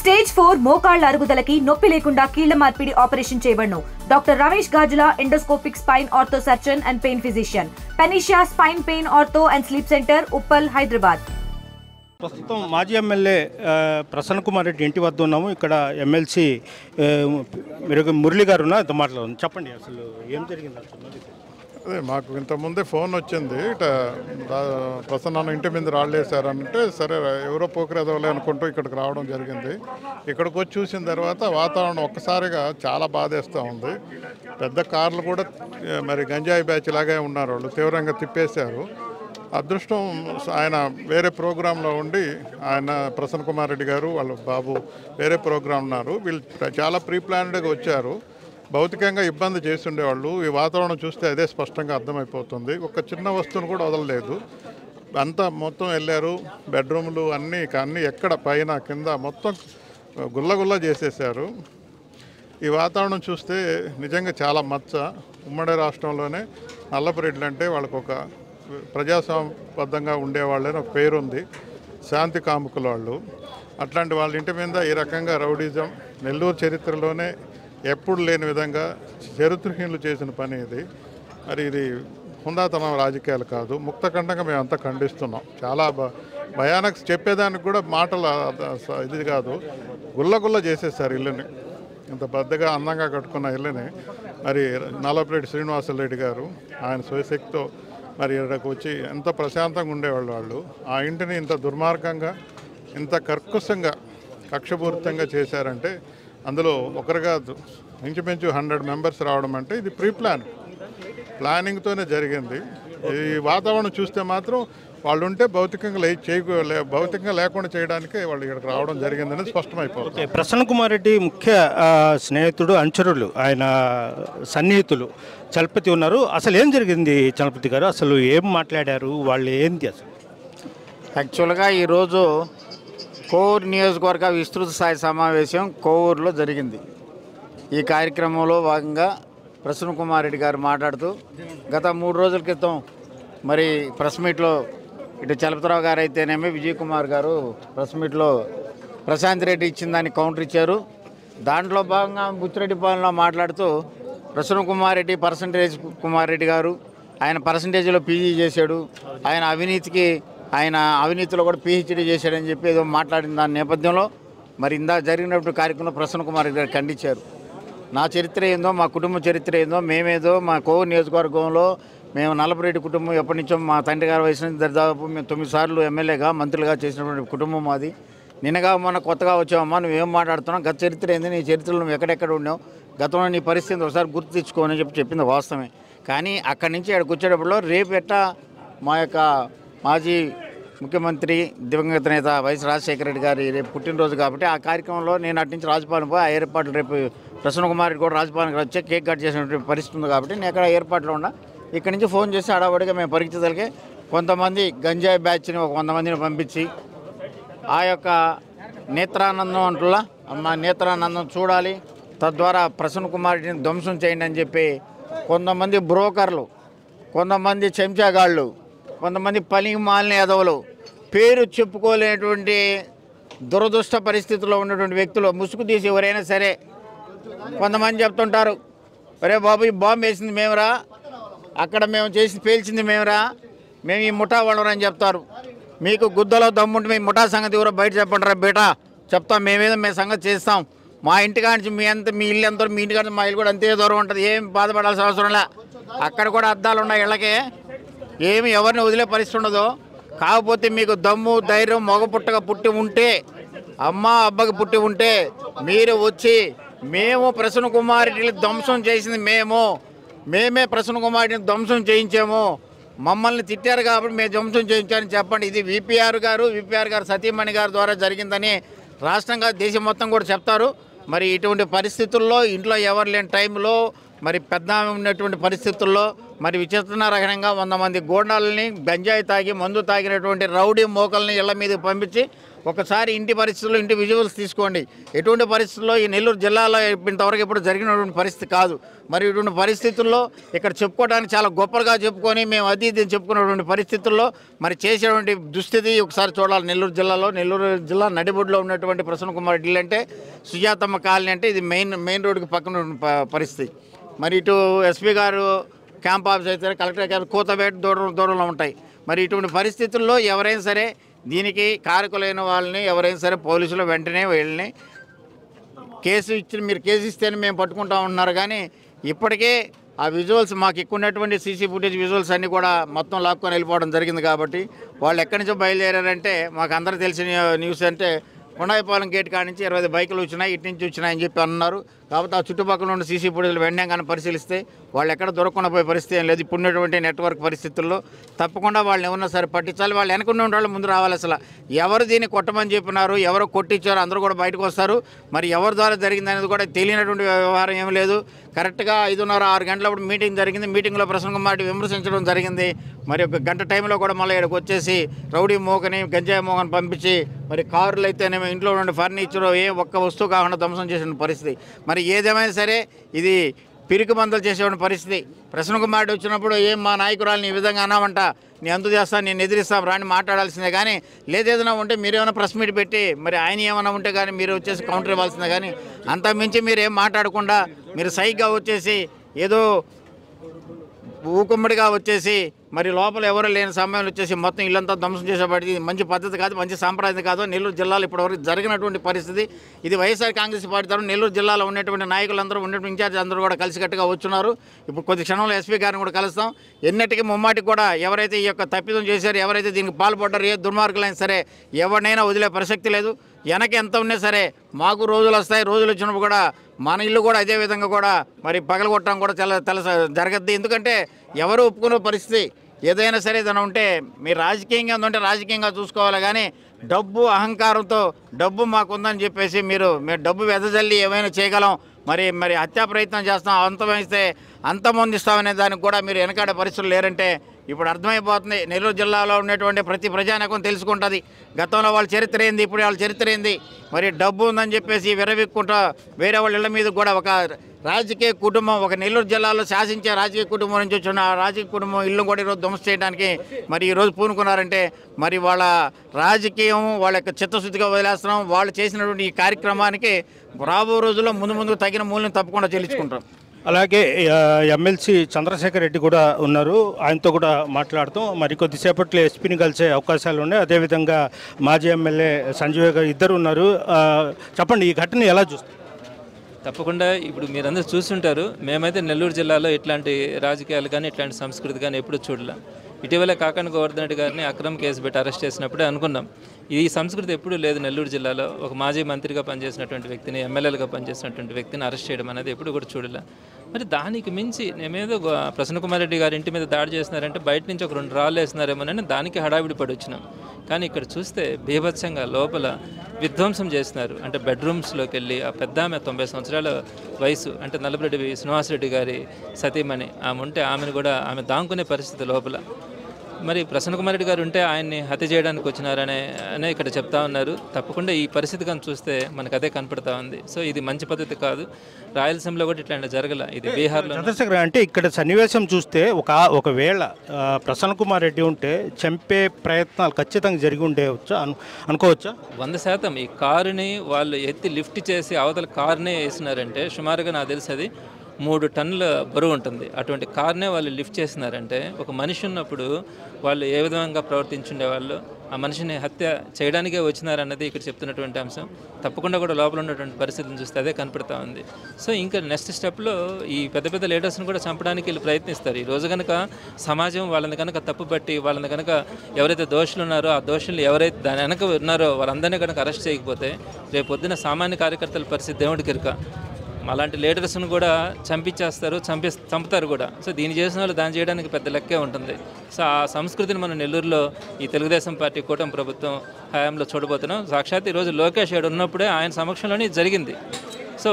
Stage 4 మోకాళ్ల అరుగుదలకి నొప్పి లేకుండా కీళ్ల మార్పిడి ఆపరేషన్ చేయబడును. Doctor Ramesh Gajula, endoscopic spine ortho surgeon and pain physician, పెనిషియా spine pain ortho and sleep centre, Uppal, Hyderabad. ప్రస్తుతం మాజీ ఎమ్మెల్యే ప్రసన్న కుమార్ రెడ్డి ఇంటి వద్ద ఉన్నాము. ఇక్కడ ఎమ్మెల్సీ మురళి గారు ఉన్నారు, మాట్లాడదాం. చెప్పండి, అసలు ఏం జరిగింది? అదే మాకు ఇంతకుముందే ఫోన్ వచ్చింది, ఇట్లా ప్రసన్న ఇంటి మీద రాళ్ళేశారంటే సరే ఎవరో పోకిరేదవలే అనుకుంటూ ఇక్కడికి రావడం జరిగింది. ఇక్కడికి వచ్చి చూసిన తర్వాత వాతావరణం ఒక్కసారిగా చాలా బాధేస్తూ ఉంది. పెద్ద కార్లు కూడా మరి గంజాయి బ్యాచ్ లాగే ఉన్నారు, వాళ్ళు తీవ్రంగా తిప్పేశారు. అదృష్టం ఆయన వేరే ప్రోగ్రాంలో ఉండి, ఆయన ప్రసన్న కుమార్ రెడ్డి గారు వాళ్ళ బాబు వేరే ప్రోగ్రాం ఉన్నారు. వీళ్ళు చాలా ప్రీ ప్లాన్డ్గా వచ్చారు. భౌతికంగా ఇబ్బంది చేస్తుండేవాళ్ళు. ఈ వాతావరణం చూస్తే అదే స్పష్టంగా అర్థమైపోతుంది. ఒక చిన్న వస్తువును కూడా వదలలేదు, అంతా మొత్తం వెళ్ళారు. బెడ్రూమ్లు అన్నీ ఎక్కడ పైన కింద మొత్తం గుల్లగుల్ల చేసేసారు. ఈ వాతావరణం చూస్తే నిజంగా చాలా మచ్చ. ఉమ్మడి రాష్ట్రంలోనే నల్లపురెడ్లు అంటే వాళ్ళకు ఒక ప్రజాస్వామ్యబద్ధంగా ఉండేవాళ్ళని ఒక పేరుంది, శాంతి కాముకుల వాళ్ళు. అట్లాంటి వాళ్ళ ఇంటి మీద ఈ రకంగా రౌడీజం నెల్లూరు చరిత్రలోనే ఎప్పుడు లేని విధంగా చరిత్రహీనులు చేసిన పని ఇది. మరి ఇది హుందాతనం రాజకీయాలు కాదు, ముక్తఖండంగా మేమంతా ఖండిస్తున్నాం. చాలా భయానక చెప్పేదానికి కూడా మాటలు ఇది కాదు, గుల్లగుల్ల చేసేసారు ఇల్లుని. ఇంత పెద్దగా అందంగా కట్టుకున్న ఇల్లుని మరి నల్లపురెడ్డి శ్రీనివాసరెడ్డి గారు ఆయన స్వశక్తితో మరి ఇక్కడికి వచ్చి ఎంత ప్రశాంతంగా ఉండేవాళ్ళు వాళ్ళు. ఆ ఇంటిని ఇంత దుర్మార్గంగా, ఇంత కర్కశంగా, కక్షపూరితంగా చేశారంటే అందులో ఒకరు కాదు, ఇంచుమించు 100 మెంబర్స్ రావడం అంటే ఇది ప్లానింగ్తోనే జరిగింది. ఈ వాతావరణం చూస్తే మాత్రం వాళ్ళు ఉంటే భౌతికంగా లేకుండా చేయడానికే వాళ్ళు ఇక్కడికి రావడం జరిగిందని స్పష్టమైపోతుంది. ప్రసన్న కుమార్ రెడ్డి ముఖ్య స్నేహితుడు, అనుచరులు, ఆయన సన్నిహితులు చలపతి ఉన్నారు. అసలు ఏం జరిగింది చలపతి గారు? అసలు ఏం మాట్లాడారు వాళ్ళు? ఏంది అసలు? యాక్చువల్గా ఈరోజు కోవూరు నియోజకవర్గ విస్తృత స్థాయి సమావేశం కోవూరులో జరిగింది. ఈ కార్యక్రమంలో భాగంగా ప్రసన్న కుమార్ రెడ్డి గారు మాట్లాడుతూ గత 3 రోజుల క్రితం మరి ప్రెస్ మీట్లో ఇటు చలపతిరావు గారు అయితేనేమి, విజయ్ కుమార్ గారు ప్రెస్ మీట్లో ప్రశాంత్ రెడ్డి ఇచ్చిన దాన్ని కౌంటర్ ఇచ్చారు. దాంట్లో భాగంగా బుచ్చిరెడ్డిపాలెంలో మాట్లాడుతూ ప్రసన్న కుమార్ రెడ్డి గారు ఆయన పర్సంటేజ్లో పీజీ చేశాడు, ఆయన అవినీతిలో కూడా పీహెచ్డీ చేశాడని చెప్పి ఏదో మాట్లాడిన దాని నేపథ్యంలో మరి జరిగినప్పుడు కార్యక్రమంలో ప్రసన్న కుమార్ రెడ్డి గారు ఖండించారు. నా చరిత్ర ఏందో, మా కుటుంబ చరిత్ర ఏందో, మేమేదో మా కోవూరు నియోజకవర్గంలో మేము నల్లపురెడ్డి కుటుంబం ఎప్పటి నుంచో మా తండ్రి గారి వయసు నుంచి దాదాపు మేము 9 సార్లు ఎమ్మెల్యేగా, మంత్రులుగా చేసినటువంటి కుటుంబం మాది. నిన్నగా మొన్న కొత్తగా వచ్చామమ్మా, నువ్వేం మాట్లాడుతున్నావు, గత చరిత్ర ఏంది, నీ చరిత్రలో నువ్వు ఎక్కడెక్కడ ఉన్నావు, గతంలో నీ పరిస్థితి ఒకసారి గుర్తు తెచ్చుకోని చెప్పింది వాస్తవమే. కానీ అక్కడి నుంచి అక్కడికి వచ్చేటప్పుడు రేపు ఎట్టా మా యొక్క మాజీ ముఖ్యమంత్రి దివంగత నేత వైఎస్ రాజశేఖర రెడ్డి గారి రేపు పుట్టినరోజు కాబట్టి ఆ కార్యక్రమంలో నేను అటు నుంచి రాజపాలెం పోయి ఆ ఏర్పాట్లు రేపు ప్రసన్న కుమార్ రెడ్డి కూడా రాజపాలెంకి వచ్చి కేక్ కట్ చేసినటువంటి పరిస్థితి ఉంది కాబట్టి నేను ఎక్కడ ఏర్పాట్లు ఉన్నా ఇక్కడి నుంచి ఫోన్ చేసి అడవడిగా మేము పరీక్షలకి కొంతమంది గంజాయి బ్యాచ్ని ఒక 100 మందిని పంపించి ఆ యొక్క నేత్రానందం అంటులా మా నేత్రానందం చూడాలి, తద్వారా ప్రసన్న కుమార్ రెడ్డిని ధ్వంసం చేయండి అని చెప్పి కొంతమంది బ్రోకర్లు, కొంతమంది చెంచాగాళ్ళు, కొంతమంది పనికి మాలిన యాదవులు, పేరు చెప్పుకోలేనటువంటి దురదృష్ట పరిస్థితుల్లో ఉన్నటువంటి వ్యక్తులు ముసుగు తీసి ఎవరైనా సరే కొంతమంది చెప్తుంటారు, ఒరే బాబు ఈ బాంబు వేసింది మేమరా, అక్కడ మేము చేసి పేల్చింది మేమరా, మేము ఈ ముఠా వాళ్ళని చెప్తారు. మీకు గుద్దలో దమ్ముంటే మీ ముఠా సంగతి ఎవరో బయట చెప్పండి రా బేటా, చెప్తాం మేమేదో మేము సంగతి చేస్తాం. మా ఇంటికాంచి మీ ఇల్లు ఎంత, మీ ఇంటికాంచి మా ఇల్లు కూడా అంతే దూరం ఉంటుంది, ఏం బాధపడాల్సిన అవసరం లే. అక్కడ కూడా అద్దాలు ఉన్నాయి ఇళ్ళకే, ఏమి ఎవరిని వదిలే పరిస్థితి ఉండదు. కాకపోతే మీకు దమ్ము ధైర్యం మగ పుట్టగా పుట్టి ఉంటే, అమ్మ అబ్బకి పుట్టి ఉంటే మీరు వచ్చి మేము ప్రసన్న కుమార్ రెడ్డిని ధ్వంసం చేసింది మేమే ప్రసన్న కుమార్ రెడ్డిని ధ్వంసం చేయించాము, మమ్మల్ని తిట్టారు కాబట్టి మేము ధ్వంసం చేయించారని చెప్పండి. ఇది విపిఆర్ గారు సతీమణి గారి ద్వారా జరిగిందని రాష్ట్రంగా దేశం మొత్తం కూడా చెప్తారు. మరి ఇటువంటి పరిస్థితుల్లో ఇంట్లో ఎవరు లేని టైంలో మరి పెద్ద ఉన్నటువంటి పరిస్థితుల్లో మరి విచిత్రకరంగా 100 మంది గోండాలని గంజాయి తాగి మందు తాగినటువంటి రౌడీ మోకల్ని ఇళ్ల మీదకి పంపించి ఒకసారి ఇంటి పరిస్థితుల్లో ఇంటి విజువల్స్ తీసుకోండి. ఎటువంటి పరిస్థితుల్లో ఈ నెల్లూరు జిల్లాలో ఇంతవరకు ఎప్పుడు జరిగినటువంటి పరిస్థితి కాదు. మరి ఇటువంటి పరిస్థితుల్లో ఇక్కడ చెప్పుకోవడానికి చాలా గొప్పగా చెప్పుకొని మేము అది ఇది చెప్పుకున్నటువంటి పరిస్థితుల్లో మరి చేసేటువంటి దుస్థితి ఒకసారి చూడాలి. నెల్లూరు జిల్లాలో, నెల్లూరు జిల్లా నడిబొడ్డులో ఉన్నటువంటి ప్రసన్న కుమార్ రెడ్డి అంటే సుజాతమ్మ కాలనీ అంటే ఇది మెయిన్ రోడ్డుకి పక్కన పరిస్థితి. మరి ఇటు ఎస్పీ గారు క్యాంప్ ఆఫీస్ అయితే కలెక్టర్ క్యాంప్ కూతబేట దూరంలో ఉంటాయి. మరి ఇటువంటి పరిస్థితుల్లో ఎవరైనా సరే దీనికి కారకులైన వాళ్ళని ఎవరైనా సరే పోలీసులు వెంటనే వీళ్ళని మీరు కేసు ఇస్తేనే మేము పట్టుకుంటా ఉంటున్నారు. కానీ ఇప్పటికే ఆ విజువల్స్ మాకు ఎక్కువ ఉన్నటువంటి సీసీ ఫుటేజ్ విజువల్స్ అన్నీ కూడా మొత్తం లాక్కొని వెళ్ళిపోవడం జరిగింది. కాబట్టి వాళ్ళు ఎక్కడి నుంచో బయలుదేరారంటే మాకు అందరూ తెలిసిన న్యూస్ అంటే కొండాయిపాలెం గేట్ కాడి నుంచి 20 బైకులు వచ్చినాయి, ఇటు నుంచి వచ్చినాయని చెప్పి అన్నారు. కాబట్టి ఆ చుట్టుపక్కల ఉన్న సీసీ ఫుటేజ్లు వెంటనే కానీ పరిశీలిస్తే వాళ్ళు ఎక్కడ దొరకకుండా పోయే పరిస్థితి ఏం లేదు. ఇప్పుడున్నటువంటి నెట్వర్క్ పరిస్థితుల్లో తప్పకుండా వాళ్ళు ఏమన్నా సరే పట్టించాలి. వాళ్ళు వెనకున్న వాళ్ళు ముందు రావాలి. అసలు ఎవరు దీన్ని కొట్టమని చెప్పినారు, ఎవరు కొట్టించారు అందరూ కూడా బయటకు వస్తారు. మరి ఎవరి ద్వారా జరిగింది అనేది కూడా తెలియనటువంటి వ్యవహారం ఏం లేదు. కరెక్ట్గా 5:30-6 గంటలప్పుడు మీటింగ్ జరిగింది. మీటింగ్లో ప్రసన్న కుమార్ విమర్శించడం జరిగింది. మరి ఒక గంట టైంలో కూడా మళ్ళీ ఇక్కడికి వచ్చేసి రౌడీ మోకని గంజాయి మోకని పంపించి మరి కారులు అయితేనేమో ఇంట్లో ఉండే ఫర్నిచర్ ఒక్క వస్తువు కాకుండా ధ్వంసం చేసిన పరిస్థితి. మరి ఏదేమైనా సరే ఇది పిరికి మందలు చేసేటువంటి పరిస్థితి. ప్రసన్న కుమార్ వచ్చినప్పుడు ఏం మా నాయకురాలని ఈ విధంగా అన్నామంట, నేను అందు చేస్తాను, నేను ఎదిరిస్తాను రాని మాట్లాడాల్సిందే. కానీ లేదేదైనా ఉంటే మీరేమైనా ప్రెస్ మీట్ పెట్టి మరి ఆయన ఏమైనా ఉంటే కానీ మీరు వచ్చేసి కౌంటర్ ఇవ్వాల్సిందే. కానీ అంతకుమించి మీరు ఏం మాట్లాడకుండా మీరు సైగ్గా వచ్చేసి ఏదో ఊకుమ్మడిగా వచ్చేసి మరి లోపల ఎవరు లేని సమయంలో వచ్చేసి మొత్తం ఇల్లంతా ధ్వంసం చేసేపడి మంచి పద్ధతి కాదు, మంచి సాంప్రదాయం కాదు. నెల్లూరు జిల్లాలో ఇప్పటివరకు జరిగినటువంటి పరిస్థితి ఇది. వైఎస్ఆర్ కాంగ్రెస్ పార్టీ తరఫున నెల్లూరు జిల్లాలో ఉన్నటువంటి నాయకులందరూ ఉన్నటువంటి ఇన్ఛార్జ్ అందరూ కూడా కలిసికట్టుగా వచ్చున్నారు. ఇప్పుడు కొద్ది క్షణంలో ఎస్పీ గారిని కూడా కలుస్తాం. ఎన్నటికీ ముమ్మాటికి కూడా ఎవరైతే ఈ యొక్క తప్పిదం చేశారో, ఎవరైతే దీనికి పాల్పడ్డారో, ఏ దుర్మార్గులైనా సరే ఎవరినైనా వదిలే ప్రసక్తి లేదు. వెనక ఎంత ఉన్నా సరే మాకు రోజులు వస్తాయి. రోజులు వచ్చినప్పుడు కూడా మన ఇల్లు కూడా అదే విధంగా కూడా మరి పగలగొట్టడం కూడా చాలా జరగద్ది. ఎందుకంటే ఎవరు ఒప్పుకునే పరిస్థితి ఏదైనా సరే ఏదైనా ఉంటే మీరు రాజకీయంగా ఉందంటే రాజకీయంగా చూసుకోవాలి. కానీ డబ్బు అహంకారంతో డబ్బు మాకుందని చెప్పేసి మీరు డబ్బు వెదజల్లి ఏమైనా చేయగలం, మరి హత్యా ప్రయత్నం చేస్తాం, అంతమైతే అంతమొందిస్తామనే దానికి కూడా మీరు వెనకాడే పరిస్థితులు లేరంటే ఇప్పుడు అర్థమైపోతుంది. నెల్లూరు జిల్లాలో ఉన్నటువంటి ప్రతి ప్రజానీకం తెలుసుకుంటుంది గతంలో వాళ్ళ చరిత్ర ఏంది, ఇప్పుడు వాళ్ళ చరిత్ర ఏంది. మరి డబ్బు ఉందని చెప్పేసి విరవిక్కుంటా వేరే వాళ్ళ ఇళ్ల మీద కూడా ఒక రాజకీయ కుటుంబం, ఒక నెల్లూరు జిల్లాలో శాసించే రాజకీయ కుటుంబం నుంచి వచ్చిన ఆ రాజకీయ కుటుంబం ఇల్లు కూడా ఈరోజు ధ్వంసం చేయడానికి మరి ఈరోజు పూనుకున్నారంటే మరి వాళ్ళ రాజకీయం వాళ్ళ యొక్క చిత్తశుద్ధిగా వదిలేస్తున్నాం. వాళ్ళు చేసినటువంటి ఈ కార్యక్రమానికి రాబో రోజుల్లో ముందు తగిన మూల్యం తప్పకుండా చెల్లించుకుంటాం. అలాగే ఎమ్మెల్సీ చంద్రశేఖర్ రెడ్డి కూడా ఉన్నారు, ఆయనతో కూడా మాట్లాడుతాం. మరి కొద్దిసేపట్లో ఎస్పీని కలిసే అవకాశాలు ఉన్నాయి. అదేవిధంగా మాజీ ఎమ్మెల్యే సంజయ్ గారు ఇద్దరు ఉన్నారు. చెప్పండి, ఈ ఘటన ఎలా చూస్తారు? తప్పకుండా ఇప్పుడు మీరందరూ చూస్తుంటారు. మేమైతే నెల్లూరు జిల్లాలో ఇట్లాంటి రాజకీయాలు కానీ ఇట్లాంటి సంస్కృతి కానీ ఎప్పుడు చూడలే. ఇటీవల కాకాని గోవర్ధన్ రెడ్డి గారిని అక్రమ కేసు పెట్టి అరెస్ట్ చేసినప్పుడే అనుకున్నాం ఈ సంస్కృతి ఎప్పుడూ లేదు నెల్లూరు జిల్లాలో. ఒక మాజీ మంత్రిగా పనిచేసినటువంటి వ్యక్తిని, ఎమ్మెల్యేలుగా పనిచేసినటువంటి వ్యక్తిని అరెస్ట్ చేయడం అనేది ఎప్పుడు కూడా చూడలే. మరి దానికి మించి నేమేదో ప్రసన్న కుమార్ రెడ్డి గారి ఇంటి మీద దాడి చేస్తున్నారంటే బయట నుంచి ఒక 2 రాళ్ళు వేస్తున్నారేమోనని దానికి హడావిడి పడి వచ్చినాం. కానీ ఇక్కడ చూస్తే బీభత్సంగా లోపల విధ్వంసం చేస్తున్నారు. అంటే బెడ్రూమ్స్లోకి వెళ్ళి ఆ పెద్ద ఆమె 90 సంవత్సరాల వయసు, అంటే నల్లబరెడ్డి శ్రీనివాసరెడ్డి గారి సతీమణి ఆమె ఉంటే ఆమెను కూడా ఆమె దాంకునే పరిస్థితి లోపల. మరి ప్రసన్న కుమార్ రెడ్డి గారు ఉంటే ఆయన్ని హత్య చేయడానికి వచ్చినారనే ఇక్కడ చెప్తా ఉన్నారు. తప్పకుండా ఈ పరిస్థితి కానీ చూస్తే మనకు అదే కనపడతా ఉంది. సో ఇది మంచి పద్ధతి కాదు. రాయలసీమలో కూడా ఇట్లాంటి జరగల. ఇది బీహార్లో. చంద్రశేఖర్ అంటే ఇక్కడ సన్నివేశం చూస్తే ఒకవేళ ప్రసన్న కుమార్ రెడ్డి ఉంటే చంపే ప్రయత్నాలు ఖచ్చితంగా జరిగి ఉండేవచ్చా అనుకోవచ్చా? 100%. ఈ కారుని వాళ్ళు ఎత్తి లిఫ్ట్ చేసి అవతల కారునే వేసినారంటే సుమారుగా నాకు తెలిసి అది 3 టన్నుల బరువు ఉంటుంది. అటువంటి కార్నే వాళ్ళు లిఫ్ట్ చేసినారంటే ఒక మనిషి ఉన్నప్పుడు వాళ్ళు ఏ విధంగా ప్రవర్తించుండేవాళ్ళు, ఆ మనిషిని హత్య చేయడానికే వచ్చినారన్నది ఇక్కడ చెప్తున్నటువంటి అంశం. తప్పకుండా కూడా లోపల ఉన్నటువంటి పరిస్థితిని చూస్తే అదే కనపడతా ఉంది. సో ఇంకా నెక్స్ట్ స్టెప్లో ఈ పెద్ద లీడర్స్ని కూడా చంపడానికి వీళ్ళు ప్రయత్నిస్తారు. ఈరోజు కనుక సమాజం వాళ్ళని కనుక తప్పుపట్టి వాళ్ళని కనుక ఎవరైతే దోషులు ఉన్నారో ఆ దోషులు ఎవరైతే దాని వెనక ఉన్నారో వాళ్ళందరినీ కనుక అరెస్ట్ చేయకపోతే రేపు పొద్దున సామాన్య కార్యకర్తల పరిస్థితి దేవుడికి ఇరుక. అలాంటి లీడర్స్ను కూడా చంపించేస్తారు, చంపుతారు కూడా. సో దీన్ని చేసిన వాళ్ళు దాన్ని చేయడానికి పెద్ద లెక్కే ఉంటుంది. సో ఆ సంస్కృతిని మనం నెల్లూరులో ఈ తెలుగుదేశం పార్టీ కూటమి ప్రభుత్వం హయాంలో చూడబోతున్నాం. సాక్షాత్ ఈరోజు లోకేష్ ఏడు ఉన్నప్పుడే ఆయన సమక్షంలోనే జరిగింది. సో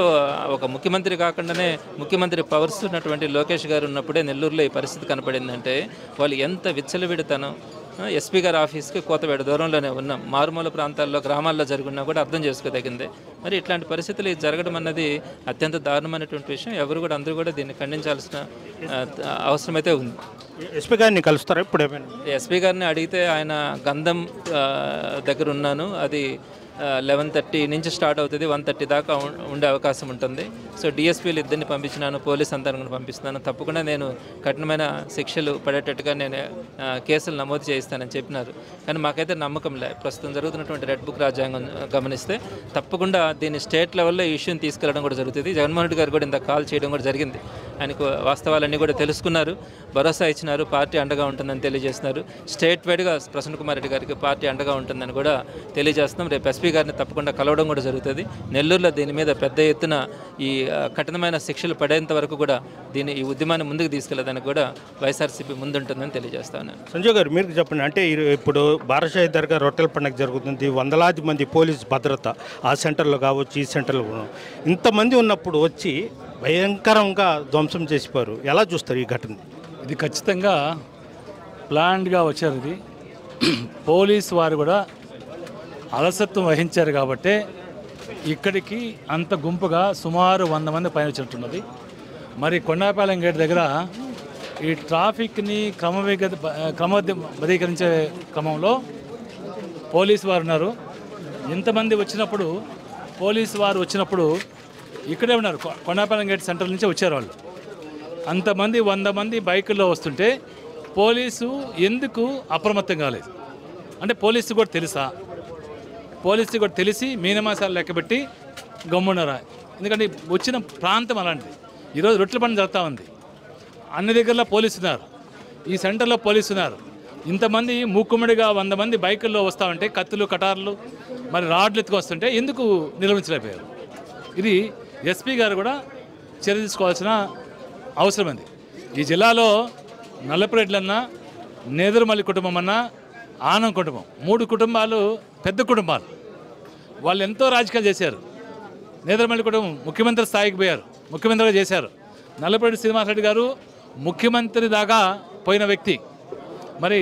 ఒక ముఖ్యమంత్రి కాకుండానే ముఖ్యమంత్రి పవర్స్ ఉన్నటువంటి లోకేష్ గారు ఉన్నప్పుడే నెల్లూరులో ఈ పరిస్థితి కనపడిందంటే వాళ్ళు ఎంత విచ్చలవిడితనం, ఎస్పీ గారి ఆఫీస్కి కోతవేట దూరంలోనే ఉన్నాం. మారుమూల ప్రాంతాల్లో గ్రామాల్లో జరుగున్నా కూడా అర్థం చేసుకోదగిందే. మరి ఇట్లాంటి పరిస్థితులు జరగడం అన్నది అత్యంత దారుణమైనటువంటి విషయం. ఎవరు కూడా అందరూ కూడా దీన్ని ఖండించాల్సిన అవసరమైతే ఉంది. ఎస్పీ గారిని కలుస్తారా ఇప్పుడు ఏమైనా? ఎస్పీ గారిని అడిగితే ఆయన గంధం దగ్గర ఉన్నాను, అది 11:30 నుంచి స్టార్ట్ అవుతుంది, 1:30 దాకా ఉండే అవకాశం ఉంటుంది. సో డిఎస్పీలు ఇద్దరిని పంపించినాను, పోలీస్ అంతరంగా పంపిస్తున్నాను. తప్పకుండా నేను కఠినమైన శిక్షలు పడేటట్టుగా నేను కేసులు నమోదు చేయిస్తానని చెప్పినారు. కానీ మాకైతే నమ్మకం లే. ప్రస్తుతం జరుగుతున్నటువంటి రెడ్ బుక్ రాజ్యాంగం గమనిస్తే తప్పకుండా దీన్ని స్టేట్ లెవెల్లో ఈ ఇష్యూని తీసుకెళ్లడం కూడా జరుగుతుంది. జగన్మోహన్ రెడ్డి గారు కూడా ఇంత కాల్ చేయడం కూడా జరిగింది. ఆయనకు వాస్తవాలన్నీ కూడా తెలుసుకున్నారు, భరోసా ఇచ్చినారు, పార్టీ అండగా ఉంటుందని తెలియజేస్తున్నారు. స్టేట్ వైడ్గా ప్రసన్న కుమార్ రెడ్డి గారికి పార్టీ అండగా ఉంటుందని కూడా తెలియజేస్తున్నాం. రేపు ఎస్పీ గారిని తప్పకుండా కలవడం కూడా జరుగుతుంది. నెల్లూరులో దీని మీద పెద్ద ఎత్తున ఈ కఠినమైన శిక్షలు పడేంత వరకు కూడా ఈ ఉద్యమాన్ని ముందుకు తీసుకెళ్లేదానికి కూడా వైఎస్ఆర్సీపీ ముందుంటుందని తెలియజేస్తాను. సంజయ్ గారు మీరు చెప్పండి, అంటే ఇప్పుడు బారాషాహి దర్గా రొట్టెల పండుగ జరుగుతుంది, వందలాది మంది పోలీస్ భద్రత ఆ సెంటర్లో కావచ్చు, ఈ సెంటర్లో ఇంతమంది ఉన్నప్పుడు వచ్చి భయంకరంగా ధ్వంసం చేసిపోయారు. ఎలా చూస్తారు ఈ ఘటన? ఇది ఖచ్చితంగా ప్లాన్డ్గా వచ్చారు. ఇది పోలీసు వారు కూడా అలసత్వం వహించారు కాబట్టి ఇక్కడికి అంత గుంపుగా సుమారు 100 మంది పైన వచ్చినట్టున్నది. మరి కొండాపాలెం గేట్ దగ్గర ఈ ట్రాఫిక్ని క్రమబద్ధీకరించే క్రమంలో పోలీసు వారు ఉన్నారు. ఇంతమంది వచ్చినప్పుడు పోలీసు వారు వచ్చినప్పుడు ఇక్కడే ఉన్నారు. కొండాపాలెం గేట్ సెంటర్ నుంచి వచ్చారు వాళ్ళు. అంతమంది 100 మంది బైకుల్లో వస్తుంటే పోలీసు ఎందుకు అప్రమత్తం కాలేదు? అంటే పోలీసు కూడా తెలుసా? పోలీసు కూడా తెలిసి మీనమాసాలు లెక్కబెట్టి గమ్మున్నారా? ఎందుకంటే వచ్చిన ప్రాంతం అలాంటిది. ఈరోజు రొట్టెల పండుగ జరుగుతూ ఉంది, అన్ని దగ్గరలో పోలీసు ఉన్నారు, ఈ సెంటర్లో పోలీసు ఉన్నారు. ఇంతమంది మూకుమ్మడిగా 100 మంది బైకుల్లో వస్తూ ఉంటే కత్తులు కటార్లు మరి రాడ్లు ఎత్తుకు వస్తుంటే ఎందుకు నిర్వహించలేకపోయారు? ఇది ఎస్పీ గారు కూడా చర్య తీసుకోవాల్సిన అవసరం ఉంది. ఈ జిల్లాలో నల్లపురెడ్లన్నా, నేదురుమల్లి కుటుంబం అన్నా, ఆనం కుటుంబం, 3 కుటుంబాలు పెద్ద కుటుంబాలు. వాళ్ళు ఎంతో రాజకీయాలు చేశారు. నేదురుమల్లి కుటుంబం ముఖ్యమంత్రి స్థాయికి పోయారు, ముఖ్యమంత్రిగా చేశారు. నల్లపురెడ్డి శ్రీనివాసరెడ్డి గారు ముఖ్యమంత్రి దాకా పోయిన వ్యక్తి. మరి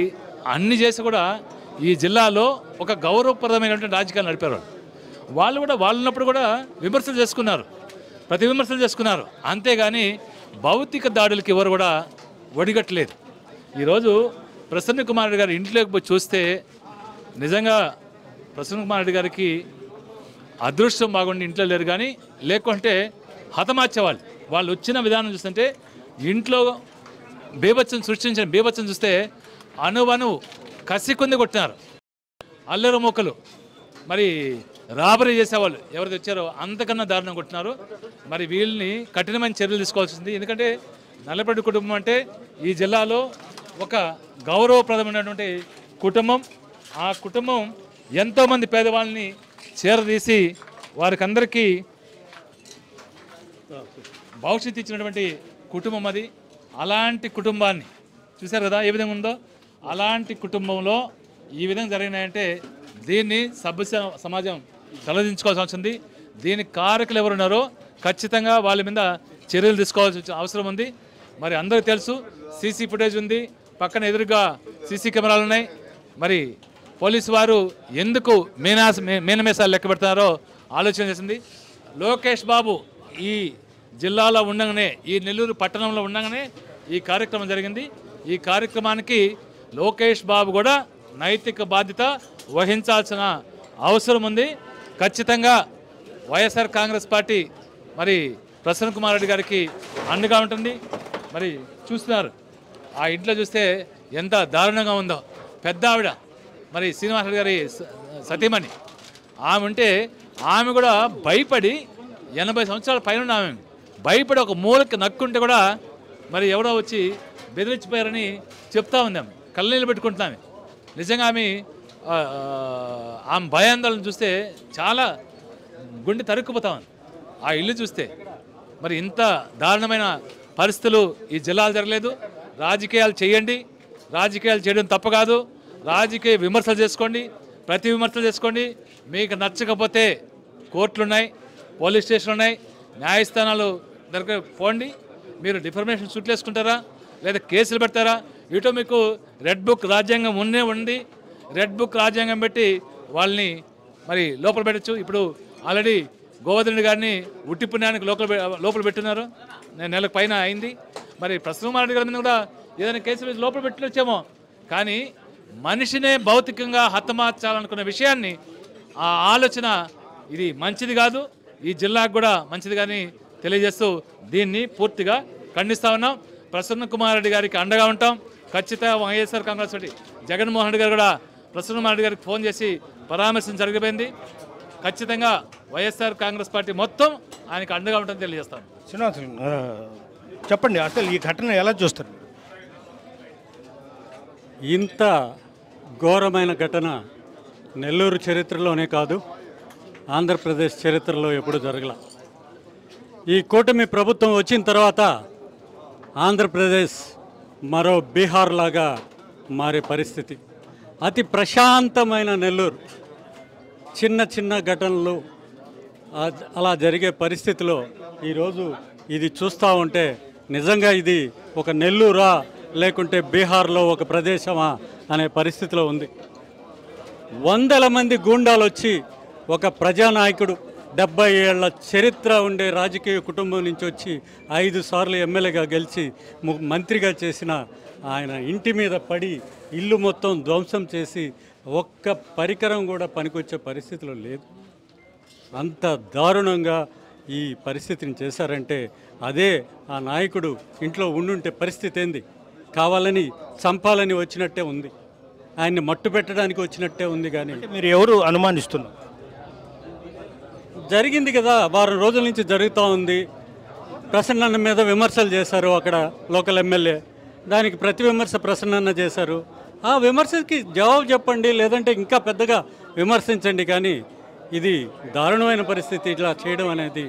అన్ని చేసి కూడా ఈ జిల్లాలో ఒక గౌరవప్రదమైనటువంటి రాజకీయాలు నడిపారు. వాళ్ళు కూడా వాళ్ళున్నప్పుడు కూడా విమర్శలు చేసుకున్నారు, ప్రతి విమర్శలు చేసుకున్నారు. అంతేగాని భౌతిక దాడులకి ఎవరు కూడా ఒడిగట్టలేదు. ఈరోజు ప్రసన్న కుమార్ రెడ్డి గారి ఇంట్లోకి పోయి చూస్తే నిజంగా ప్రసన్న కుమార్ రెడ్డి గారికి అదృష్టం బాగుండి ఇంట్లో లేరు, కానీ లేకుంటే హతమార్చేవాళ్ళు. వాళ్ళు వచ్చిన విధానం చూస్తుంటే ఇంట్లో సృష్టించిన బీభత్సం చూస్తే అణువను కసి కొంది కొట్టినారు. అల్లరి మొక్కలు మరి రాబరీ చేసేవాళ్ళు ఎవరైతే వచ్చారో అంతకన్నా దారుణం కొట్టినారు. మరి వీళ్ళని కఠినమైన చర్యలు తీసుకోవాల్సింది. ఎందుకంటే నల్లపరెడ్డి కుటుంబం అంటే ఈ జిల్లాలో ఒక గౌరవప్రదమైనటువంటి కుటుంబం. ఆ కుటుంబం ఎంతోమంది పేదవాళ్ళని చేరదీసి వారికి అందరికీ భవిష్యత్తు ఇచ్చినటువంటి కుటుంబం అది. అలాంటి కుటుంబాన్ని చూశారు కదా ఏ విధంగా ఉందో. అలాంటి కుటుంబంలో ఈ విధంగా జరిగినాయంటే దీన్ని సభ్య సమాజం తలదించుకోవాల్సి వచ్చింది. దీనికి కారకులు ఎవరున్నారో ఖచ్చితంగా వాళ్ళ మీద చర్యలు తీసుకోవాల్సిన అవసరం ఉంది. మరి అందరికీ తెలుసు, సీసీ ఫుటేజ్ ఉంది, పక్కన ఎదురుగా సీసీ కెమెరాలు ఉన్నాయి. మరి పోలీసు వారు ఎందుకు మీనమేసాలు లెక్క పెడతారో ఆలోచన చేసింది. లోకేష్ బాబు ఈ జిల్లాలో ఉండగానే, ఈ నెల్లూరు పట్టణంలో ఉండగానే ఈ కార్యక్రమం జరిగింది. ఈ కార్యక్రమానికి లోకేష్ బాబు కూడా నైతిక బాధ్యత వహించాల్సిన అవసరం ఉంది. ఖచ్చితంగా వైఎస్ఆర్ కాంగ్రెస్ పార్టీ మరి ప్రసన్న కుమార్ రెడ్డి గారికి అండగా ఉంటుంది. మరి చూస్తున్నారు ఆ ఇంట్లో చూస్తే ఎంత దారుణంగా ఉందో. పెద్ద ఆవిడ మరి శ్రీనివాసరెడ్డి గారి సతీమణి ఆమె ఉంటే ఆమె కూడా భయపడి 80 సంవత్సరాల పైన ఆమె భయపడి ఒక మూలకి నక్కుంటే కూడా మరి ఎవరో వచ్చి బెదిరించిపోయారని చెప్తా ఉంది. ఆమె కళ్ళనీళ్ళు పెట్టుకుంటున్నామే. నిజంగా ఆమె భయాందోళన చూస్తే చాలా గుండె తరుక్కుపోతా ఉంది ఆ ఇల్లు చూస్తే. మరి ఇంత దారుణమైన పరిస్థితులు ఈ జిల్లాలో జరగలేదు. రాజకీయాలు చేయండి, రాజకీయాలు చేయడం తప్పు కాదు. రాజకీయ విమర్శలు చేసుకోండి, ప్రతి విమర్శలు చేసుకోండి. మీకు నచ్చకపోతే కోర్టులు ఉన్నాయి, పోలీస్ స్టేషన్లు ఉన్నాయి, న్యాయస్థానాలు దగ్గర పోండి. మీరు డిఫర్మేషన్ సూట్లు వేసుకుంటారా లేదా కేసులు పెడతారా? ఇటు మీకు రెడ్ బుక్ రాజ్యాంగం ఉంది, రెడ్ బుక్ రాజ్యాంగం పెట్టి వాళ్ళని మరి లోపల పెట్టచ్చు. ఇప్పుడు ఆల్రెడీ గోవర్ధన్ రెడ్డి గారిని ఉట్టి పుణ్యానికి లోపల పెట్టున్నారు, నెలకు పైన అయింది. మరి ప్రసన్న కుమార్ రెడ్డి గారి మీద కూడా ఏదైనా కేసులు వేసి లోపల పెట్టొచ్చేమో, కానీ మనిషినే భౌతికంగా హతమార్చాలనుకున్న విషయాన్ని ఆ ఆలోచన ఇది మంచిది కాదు, ఈ జిల్లాకు కూడా మంచిది కానీ తెలియజేస్తూ దీన్ని పూర్తిగా ఖండిస్తూ ఉన్నాం. ప్రసన్న కుమార్ రెడ్డి గారికి అండగా ఉంటాం. ఖచ్చితంగా వైఎస్ఆర్ కాంగ్రెస్ పార్టీ జగన్మోహన్ రెడ్డి గారు కూడా ప్రసన్న కుమార్ రెడ్డి గారికి ఫోన్ చేసి పరామర్శం జరిగిపోయింది. ఖచ్చితంగా వైఎస్ఆర్ కాంగ్రెస్ పార్టీ మొత్తం ఆయనకు అండగా ఉంటుందని తెలియజేస్తాను. శ్రీనివాస్ చెప్పండి, అసలు ఈ ఘటన ఎలా చూస్తారు? ఇంత ఘోరమైన ఘటన నెల్లూరు చరిత్రలోనే కాదు, ఆంధ్రప్రదేశ్ చరిత్రలో ఎప్పుడు జరగల. ఈ కూటమి ప్రభుత్వం వచ్చిన తర్వాత ఆంధ్రప్రదేశ్ మరో బీహార్ లాగా మారే పరిస్థితి. అతి ప్రశాంతమైన నెల్లూరు చిన్న చిన్న ఘటనలు అలా జరిగే పరిస్థితిలో ఈరోజు ఇది చూస్తూ ఉంటే నిజంగా ఇది ఒక నెల్లూరా లేకుంటే బీహార్లో ఒక ప్రదేశమా అనే పరిస్థితిలో ఉంది. వందల మంది గూండాలు వచ్చి ఒక ప్రజానాయకుడు 70 ఏళ్ల చరిత్ర ఉండే రాజకీయ కుటుంబం నుంచి వచ్చి 5 సార్లు ఎమ్మెల్యేగా గెలిచి మంత్రిగా చేసిన ఆయన ఇంటి మీద పడి ఇల్లు మొత్తం ధ్వంసం చేసి ఒక్క పరికరం కూడా పనికొచ్చే పరిస్థితిలో లేదు. అంత దారుణంగా ఈ పరిస్థితిని చేశారంటే అదే ఆ నాయకుడు ఇంట్లో ఉండుంటే పరిస్థితి ఏంది? కావాలని చంపాలని వచ్చినట్టే ఉంది, ఆయన్ని మట్టు పెట్టడానికి వచ్చినట్టే ఉంది. కానీ మీరు ఎవరు అనుమానిస్తున్నారు? జరిగింది కదా, వారం రోజుల నుంచి జరుగుతూ ఉంది. ప్రసన్న మీద విమర్శలు చేశారు అక్కడ లోకల్ ఎమ్మెల్యే, దానికి ప్రతి విమర్శ ప్రసన్న చేశారు. ఆ విమర్శకి జవాబు చెప్పండి, లేదంటే ఇంకా పెద్దగా విమర్శించండి. కానీ ఇది దారుణమైన పరిస్థితి ఇట్లా చేయడం అనేది,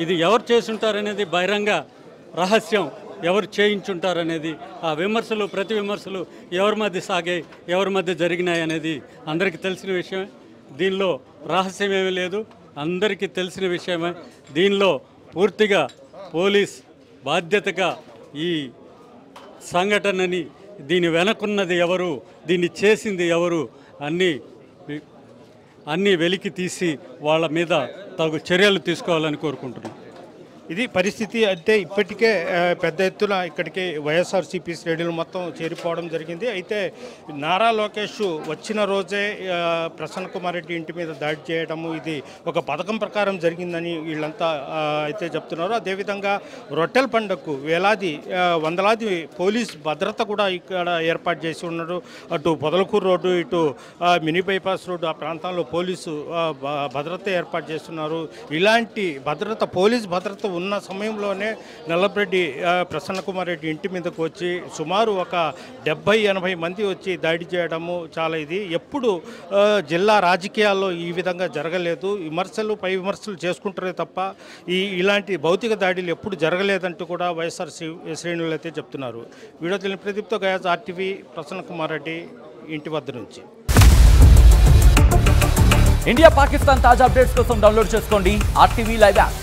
ఇది ఎవరు చేసుంటారనేది బహిరంగ రహస్యం. ఎవరు చేయించుంటారనేది, ఆ విమర్శలు ప్రతి విమర్శలు ఎవరి మధ్య సాగాయి, ఎవరి మధ్య జరిగినాయి అనేది అందరికీ తెలిసిన విషయమే. దీనిలో రహస్యం ఏమీ లేదు, అందరికీ తెలిసిన విషయమే. దీనిలో పూర్తిగా పోలీస్ బాధ్యతగా ఈ సంఘటనని, దీని వెనకున్నది ఎవరు, దీన్ని చేసింది ఎవరు అన్నీ వెలికి తీసి వాళ్ళ మీద తగు చర్యలు తీసుకోవాలని కోరుకుంటున్నాం. ఇది పరిస్థితి. అయితే ఇప్పటికే పెద్ద ఎత్తున ఇక్కడికి వైఎస్ఆర్సీపీ శ్రేణులు మొత్తం చేరిపోవడం జరిగింది. అయితే నారా లోకేష్ వచ్చిన రోజే ప్రసన్న కుమార్ రెడ్డి ఇంటి మీద దాడి చేయడము ఇది ఒక పథకం ప్రకారం జరిగిందని వీళ్ళంతా అయితే చెప్తున్నారు. అదేవిధంగా రొట్టెల పండుగకు వందలాది పోలీస్ భద్రత కూడా ఇక్కడ ఏర్పాటు చేసి ఉన్నారు. అటు పొదలకూరు రోడ్డు, ఇటు మినీ బైపాస్ రోడ్డు, ఆ ప్రాంతాల్లో పోలీసు భద్రత ఏర్పాటు చేస్తున్నారు. ఇలాంటి భద్రత, పోలీస్ భద్రత ఉన్న సమయంలోనే నల్లపరెడ్డి ప్రసన్న కుమార్ రెడ్డి ఇంటి మీదకు వచ్చి సుమారు ఒక 70-80 మంది వచ్చి దాడి చేయడము చాలా ఇది ఎప్పుడు జిల్లా రాజకీయాల్లో ఈ విధంగా జరగలేదు. విమర్శలు పై విమర్శలు చేసుకుంటారే తప్ప ఇలాంటి భౌతిక దాడులు ఎప్పుడు జరగలేదంటూ కూడా వైఎస్ఆర్ శ్రేణులు అయితే చెప్తున్నారు. వీడియో తెలియని ప్రదీప్తో గయాజ్, ఆర్టీవీ, ప్రసన్న కుమార్ రెడ్డి ఇంటి వద్ద నుంచి. ఇండియా పాకిస్తాన్ తాజా అప్డేట్స్ కోసం డౌన్లోడ్ చేసుకోండి RTV లైవ్ యాప్.